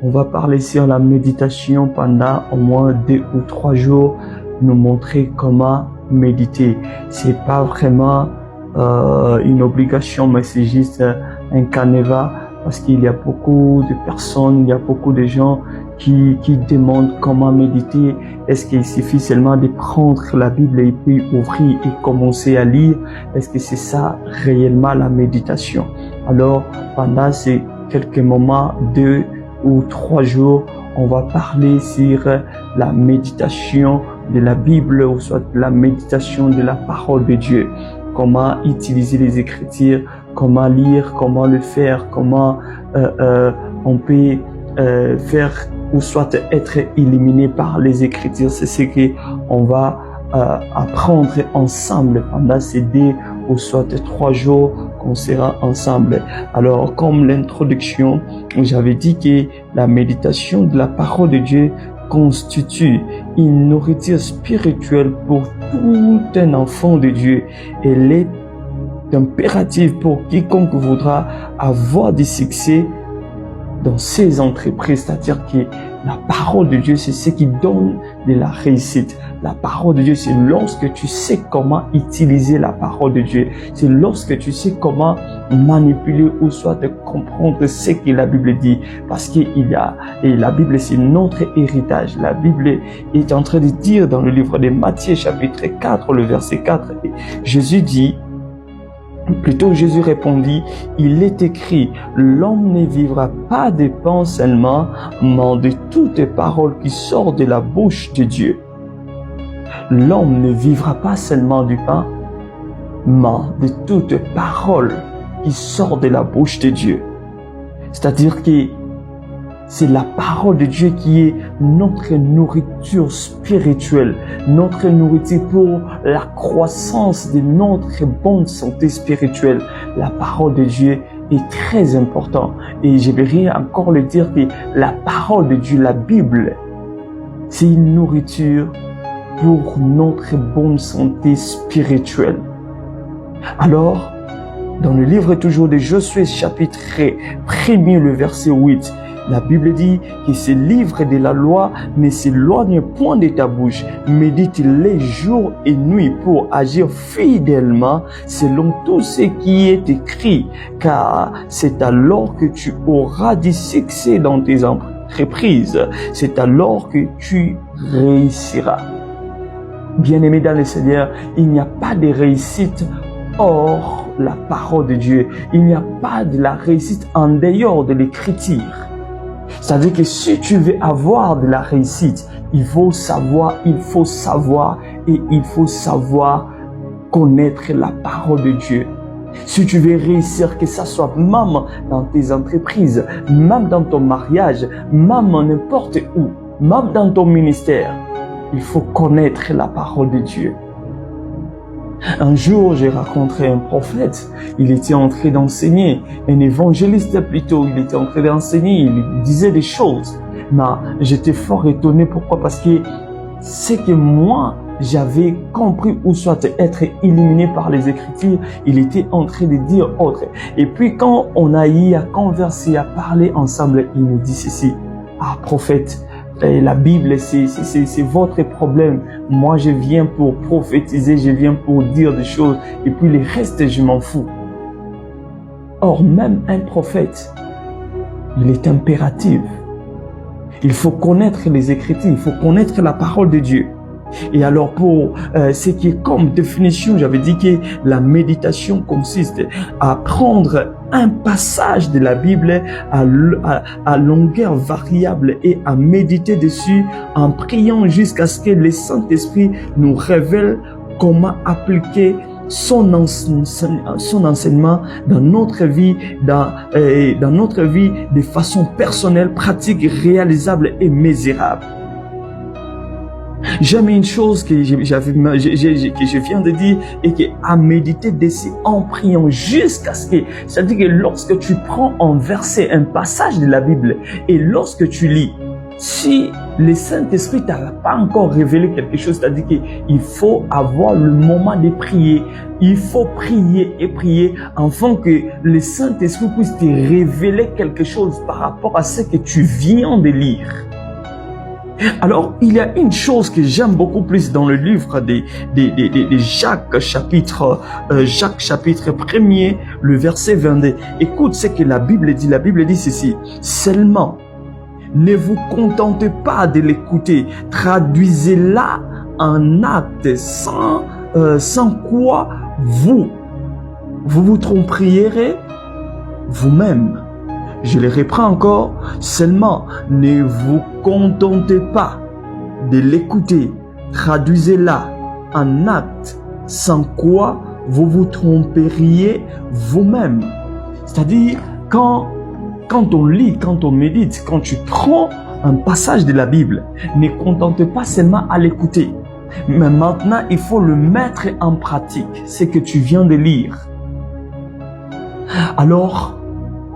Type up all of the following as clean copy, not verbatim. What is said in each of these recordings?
On va parler sur la méditation pendant au moins 2 ou 3 jours, nous montrer comment méditer. C'est pas vraiment une obligation, mais c'est juste un canevas, parce qu'il y a beaucoup de personnes, il y a beaucoup de gens qui demandent comment méditer. Est-ce qu'il suffit seulement de prendre la Bible et puis ouvrir et commencer à lire? Est-ce que c'est ça réellement la méditation? Alors, pendant ces quelques moments, 2 ou 3 jours, on va parler sur la méditation de la Bible ou soit la méditation de la parole de Dieu. Comment utiliser les Écritures, comment lire, comment le faire, comment on peut faire ou soit être éliminé par les Écritures. C'est ce qu'on va apprendre ensemble pendant ces 2 ou soit 3 jours qu'on sera ensemble. Alors, comme l'introduction, j'avais dit que la méditation de la parole de Dieu constitue une nourriture spirituelle pour tout un enfant de Dieu. Elle est impérative pour quiconque voudra avoir du succès dans ses entreprises, c'est-à-dire que la parole de Dieu, c'est ce qui donne de la réussite. La parole de Dieu, c'est lorsque tu sais comment utiliser la parole de Dieu. C'est lorsque tu sais comment manipuler ou soit de comprendre ce que la Bible dit. Parce et la Bible, c'est notre héritage. La Bible est en train de dire dans le livre de Matthieu, chapitre 4, le verset 4, Jésus dit, plutôt Jésus répondit, il est écrit, l'homme ne vivra pas de pain seulement, mais de toutes paroles qui sortent de la bouche de Dieu. L'homme ne vivra pas seulement du pain, mais de toutes paroles qui sortent de la bouche de Dieu. C'est-à-dire que c'est la parole de Dieu qui est notre nourriture spirituelle, notre nourriture pour la croissance de notre bonne santé spirituelle. La parole de Dieu est très importante. Et j'aimerais encore le dire que la parole de Dieu, la Bible, c'est une nourriture pour notre bonne santé spirituelle. Alors, dans le livre toujours de Josué, chapitre 1er, le verset 8, la Bible dit que ce livre de la loi ne s'éloigne point de ta bouche. Médite-les jour et nuit pour agir fidèlement selon tout ce qui est écrit, car c'est alors que tu auras du succès dans tes entreprises. C'est alors que tu réussiras. Bien-aimés dans le Seigneur, il n'y a pas de réussite hors la parole de Dieu. Il n'y a pas de la réussite en dehors de l'écriture. C'est-à-dire que si tu veux avoir de la réussite, il faut savoir et il faut savoir connaître la parole de Dieu. Si tu veux réussir, que ça soit même dans tes entreprises, même dans ton mariage, même n'importe où, même dans ton ministère, il faut connaître la parole de Dieu. Un jour, j'ai rencontré un prophète. Il était en train d'enseigner, un évangéliste plutôt. Il était en train d'enseigner, il disait des choses. Mais j'étais fort étonné. Pourquoi? Parce que c'est que moi, j'avais compris ou soit être éliminé par les Écritures. Il était en train de dire autre. Et puis quand on a eu à converser, à parler ensemble, il me dit ceci. Ah, prophète, la Bible, c'est votre problème. Moi, je viens pour prophétiser, je viens pour dire des choses. Et puis le reste, je m'en fous. Or, même un prophète, il est impératif. Il faut connaître les Écritures, il faut connaître la parole de Dieu. Et alors pour ce qui est comme définition, j'avais dit que la méditation consiste à prendre un passage de la Bible à longueur variable et à méditer dessus en priant jusqu'à ce que le Saint-Esprit nous révèle comment appliquer son enseignement dans notre vie, dans notre vie de façon personnelle, pratique, réalisable et mesurable. J'aime une chose que que je viens de dire et que à méditer dessus en priant jusqu'à ce que, c'est-à-dire que lorsque tu prends un verset, un passage de la Bible et lorsque tu lis, si le Saint-Esprit t'a pas encore révélé quelque chose, c'est-à-dire qu'il faut avoir le moment de prier. Il faut prier et prier afin que le Saint-Esprit puisse te révéler quelque chose par rapport à ce que tu viens de lire. Alors, il y a une chose que j'aime beaucoup plus dans le livre de Jacques, chapitre 1er, le verset 22. Écoute ce que la Bible dit. La Bible dit ceci. Seulement, ne vous contentez pas de l'écouter. Traduisez-la en acte sans quoi vous tromperiez vous-même. Je le reprends encore. Seulement, ne vous contentez pas de l'écouter. Traduisez-la en acte, sans quoi vous vous tromperiez vous-même. C'est-à-dire, quand on lit, quand on médite, quand tu prends un passage de la Bible, ne contente pas seulement à l'écouter. Mais maintenant, il faut le mettre en pratique, ce que tu viens de lire. Alors,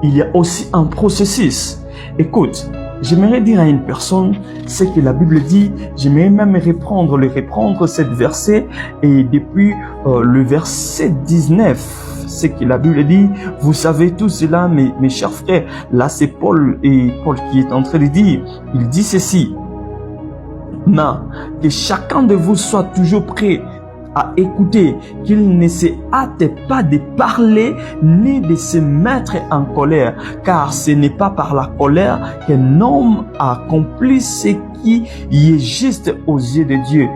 il y a aussi un processus. Écoute, j'aimerais dire à une personne ce que la Bible dit. J'aimerais même reprendre cet verset. Et depuis le verset 19, ce que la Bible dit, vous savez tout cela, mes chers frères. Là, c'est Paul qui est en train de dire. Il dit ceci. Mais que chacun de vous soit toujours prêt à écouter, qu'il ne se hâte pas de parler ni de se mettre en colère, car ce n'est pas par la colère qu'un homme accomplit ce qui est juste aux yeux de Dieu.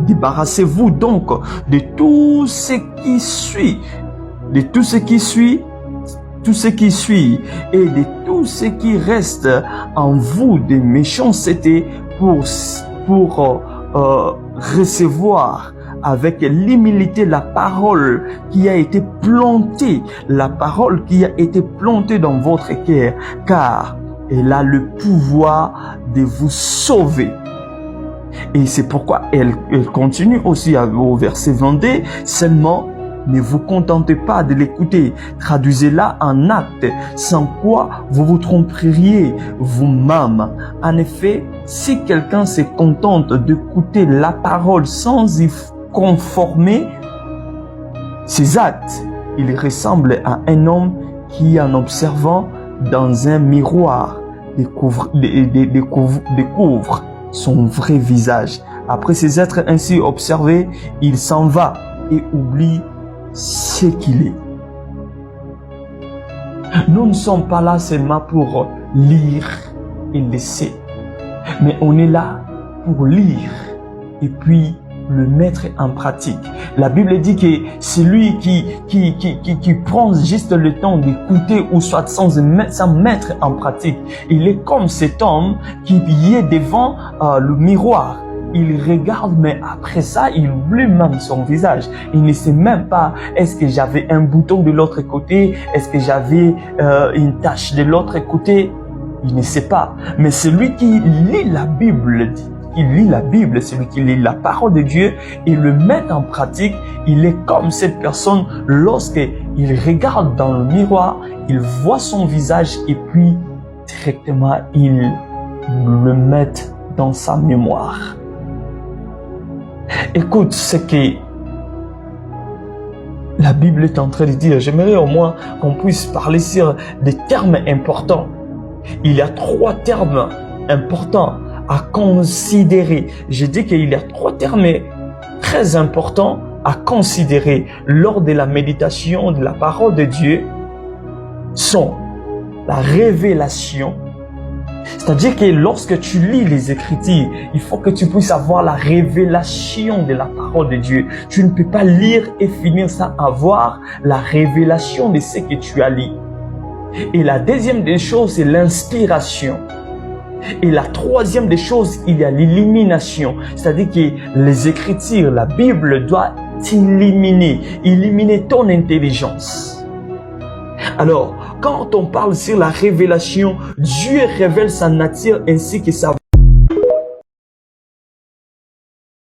Débarrassez-vous donc de tout ce qui suit, et de tout ce qui reste en vous de méchanceté pour recevoir avec l'humilité la parole qui a été plantée, dans votre cœur, car elle a le pouvoir de vous sauver. Et c'est pourquoi elle continue aussi au verset 22, seulement ne vous contentez pas de l'écouter, traduisez-la en acte, sans quoi vous vous tromperiez vous-même. En effet, si quelqu'un se contente d'écouter la parole sans y conformer ses actes, il ressemble à un homme qui, en observant dans un miroir, découvre son vrai visage. Après ces êtres ainsi observés, il s'en va et oublie ce qu'il est. Nous ne sommes pas là seulement pour lire et laisser, mais on est là pour lire et puis le mettre en pratique. La Bible dit que celui qui prend juste le temps d'écouter ou soit sans mettre en pratique, il est comme cet homme qui est devant le miroir. Il regarde, mais après ça, il oublie même son visage. Il ne sait même pas, est-ce que j'avais un bouton de l'autre côté? Est-ce que j'avais une tache de l'autre côté? Il ne sait pas. Mais celui qui lit la Bible, celui qui lit la parole de Dieu et le met en pratique, il est comme cette personne lorsqu'il regarde dans le miroir, il voit son visage et puis directement, il le met dans sa mémoire. Écoute ce que la Bible est en train de dire. J'aimerais au moins qu'on puisse parler sur des termes importants. Il y a 3 termes importants à considérer. Je dis qu'il y a 3 termes très importants à considérer lors de la méditation de la parole de Dieu. Sont la révélation. C'est-à-dire que lorsque tu lis les Écritures, il faut que tu puisses avoir la révélation de la parole de Dieu. Tu ne peux pas lire et finir sans avoir la révélation de ce que tu as lu. Et la deuxième des choses, c'est l'inspiration. Et la troisième des choses, il y a l'illumination. C'est-à-dire que les Écritures, la Bible doit illuminer ton intelligence. Alors, quand on parle sur la révélation, Dieu révèle sa nature ainsi que sa